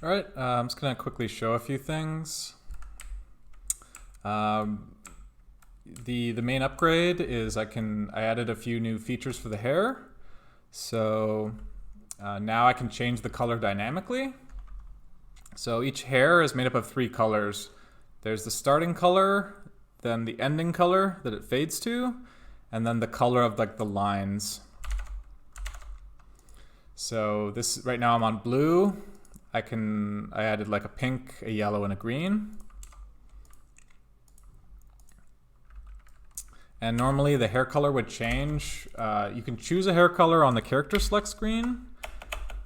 All right, I'm just gonna quickly show a few things. The main upgrade is I added a few new features for the hair. So now I can change the color dynamically. So each hair is made up of 3 colors. There's the starting color, then the ending color that it fades to, and then the color of like the lines. So this right now I'm on blue. I added like a pink, a yellow, and a green. And normally the hair color would change. You can choose a hair color on the character select screen.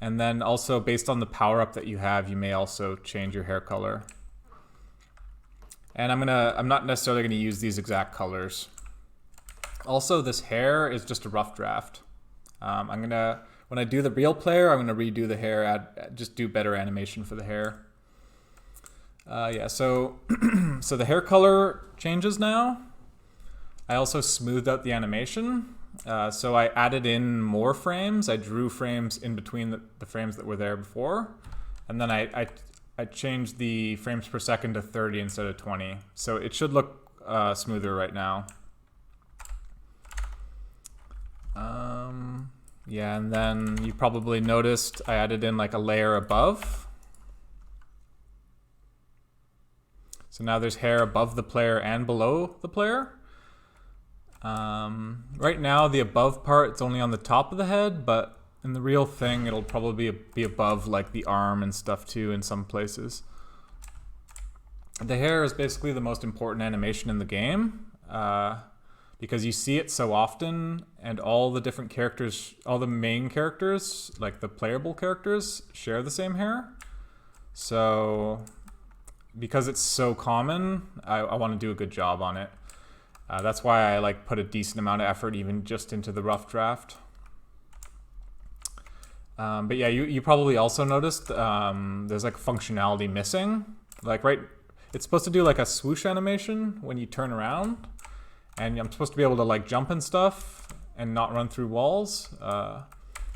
And then also based on the power up that you have, you may also change your hair color. And I'm not necessarily gonna use these exact colors. Also, this hair is just a rough draft. When I do the real player, I'm gonna redo the hair, just do better animation for the hair. Yeah, so so the hair color changes now. I also smoothed out the animation. So I added in more frames. I drew frames in between the frames that were there before. And then I changed the frames per second to 30 instead of 20. So it should look smoother right now. Yeah, and then you probably noticed I added in like a layer above. So now there's hair above the player and below the player. Right now the above part, it's only on the top of the head, but in the real thing it'll probably be above like the arm and stuff too in some places. The hair is basically the most important animation in the game, because you see it so often, and all the different characters, all the main characters, like the playable characters, share the same hair. So because it's so common, I want to do a good job on it. That's why I like put a decent amount of effort even just into the rough draft. But yeah, you probably also noticed there's like functionality missing. Like it's supposed to do like a swoosh animation when you turn around, and I'm supposed to be able to like jump and stuff and not run through walls.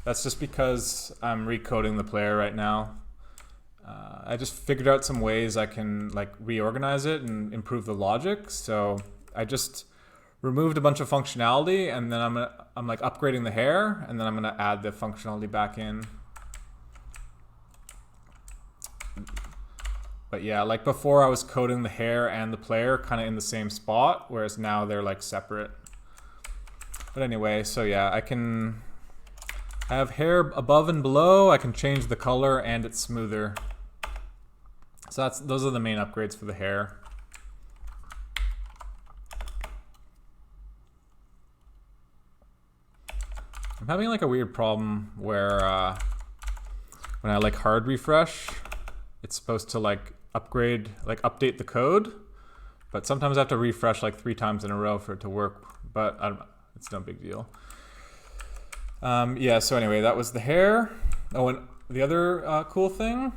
That's just because I'm recoding the player right now. I just figured out some ways I can like reorganize it and improve the logic. So I just removed a bunch of functionality, and then I'm like upgrading the hair, and then I'm gonna add the functionality back in. But yeah, like before I was coding the hair and the player kind of in the same spot, whereas now they're like separate. But anyway, so yeah, I have hair above and below. I can change the color, and it's smoother. So those are the main upgrades for the hair. I'm having like a weird problem where when I like hard refresh, it's supposed to like update the code, but sometimes I have to refresh like 3 times in a row for it to work, but it's no big deal. Yeah, so anyway, that was the hair. Oh, and the other cool thing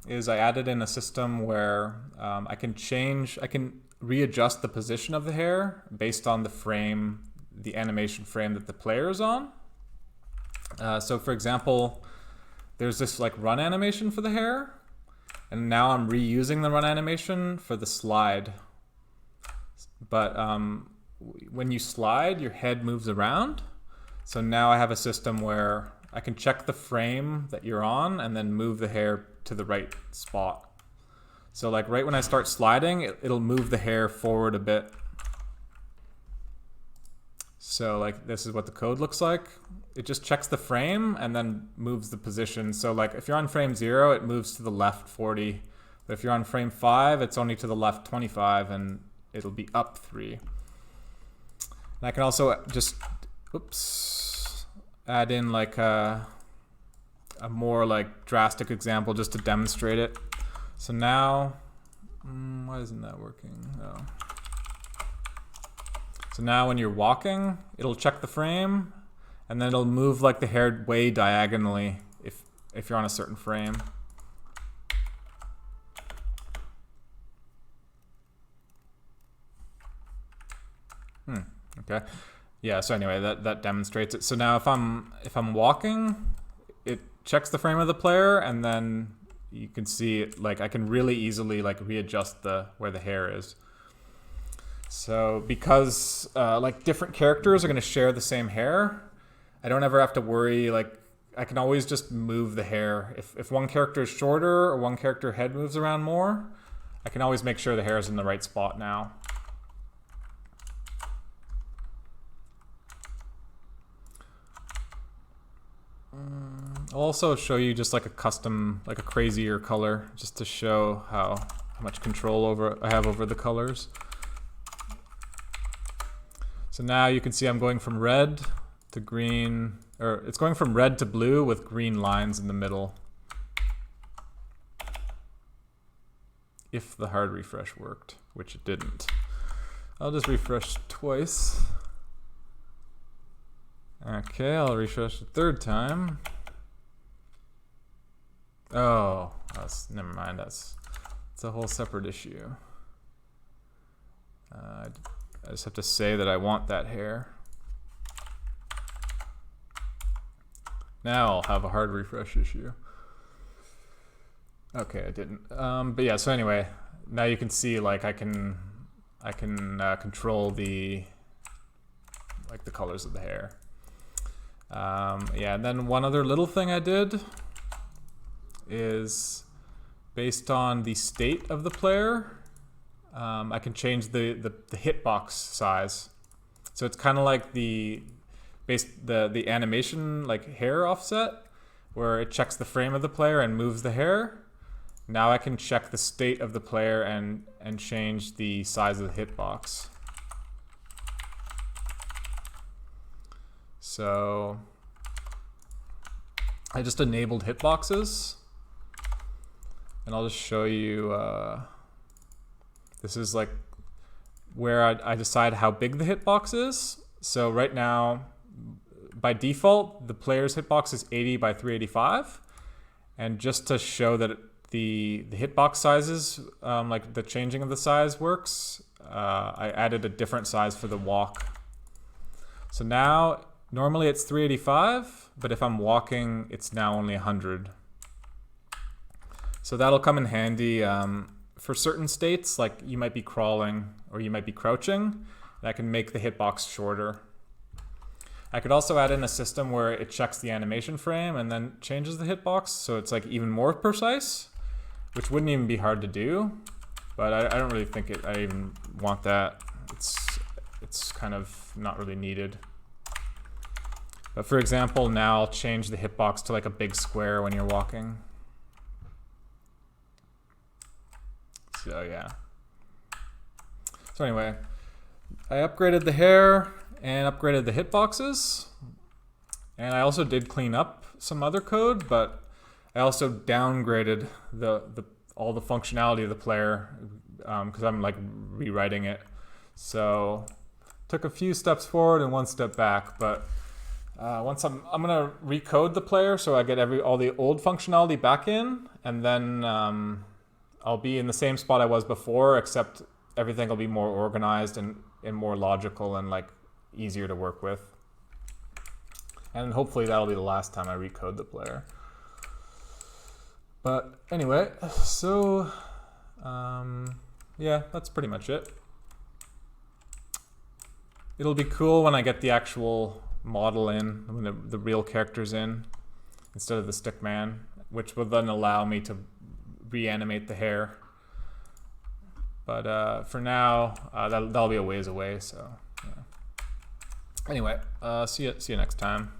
is I added in a system where I can readjust the position of the hair based on the animation frame that the player is on. So for example, there's this like run animation for the hair, and now I'm reusing the run animation for the slide. But when you slide, your head moves around. So now I have a system where I can check the frame that you're on and then move the hair to the right spot. So like right when I start sliding, it'll move the hair forward a bit. So like this is what the code looks like. It just checks the frame and then moves the position. So like if you're on frame 0, it moves to the left 40. But if you're on frame 5, it's only to the left 25, and it'll be up 3. And I can also just, add in like a more like drastic example just to demonstrate it. So now, why isn't that working? Oh. So now when you're walking, it'll check the frame, and then it'll move like the hair way diagonally if you're on a certain frame. Okay. Yeah, so anyway, that demonstrates it. So now if I'm walking, it checks the frame of the player, and then you can see it, like I can really easily like readjust where the hair is. So because like different characters are going to share the same hair, I don't ever have to worry. Like I can always just move the hair. If one character is shorter or one character head moves around more, I can always make sure the hair is in the right spot now. I'll also show you just like a custom, like a crazier color, just to show how much control I have over the colors. So now you can see I'm going from red to green, or it's going from red to blue with green lines in the middle. If the hard refresh worked, which it didn't. I'll just refresh twice. Okay, I'll refresh the third time. Oh, never mind. That's a whole separate issue. I just have to say that I want that hair. Now I'll have a hard refresh issue. Okay, I didn't. But yeah, so anyway, now you can see like I can control the colors of the hair. Yeah, and then one other little thing I did is based on the state of the player, I can change the hitbox size. So it's kind of like the animation like hair offset, where it checks the frame of the player and moves the hair. Now I can check the state of the player and change the size of the hitbox. So I just enabled hitboxes, and I'll just show you. This is like where I decide how big the hitbox is. So right now, by default, the player's hitbox is 80 by 385, and just to show that the hitbox sizes, like the changing of the size works, I added a different size for the walk. So now normally it's 385, but if I'm walking, it's now only 100. So that'll come in handy for certain states, like you might be crawling or you might be crouching. That can make the hitbox shorter. I could also add in a system where it checks the animation frame and then changes the hitbox, so it's like even more precise, which wouldn't even be hard to do. But I don't really think I even want that. It's kind of not really needed. But for example, now I'll change the hitbox to like a big square when you're walking. So yeah. So anyway, I upgraded the hair and upgraded the hitboxes. And I also did clean up some other code, but I also downgraded all the functionality of the player because I'm like rewriting it. So took a few steps forward and one step back, but once I'm gonna recode the player so I get all the old functionality back in, and then I'll be in the same spot I was before, except everything will be more organized and more logical and like easier to work with. And hopefully that'll be the last time I recode the player. But anyway, so yeah, that's pretty much it. It'll be cool when I get the actual model in, when the real character's in, instead of the stick man, which will then allow me to reanimate the hair. But for now, that'll be a ways away. So yeah. Anyway, see you next time.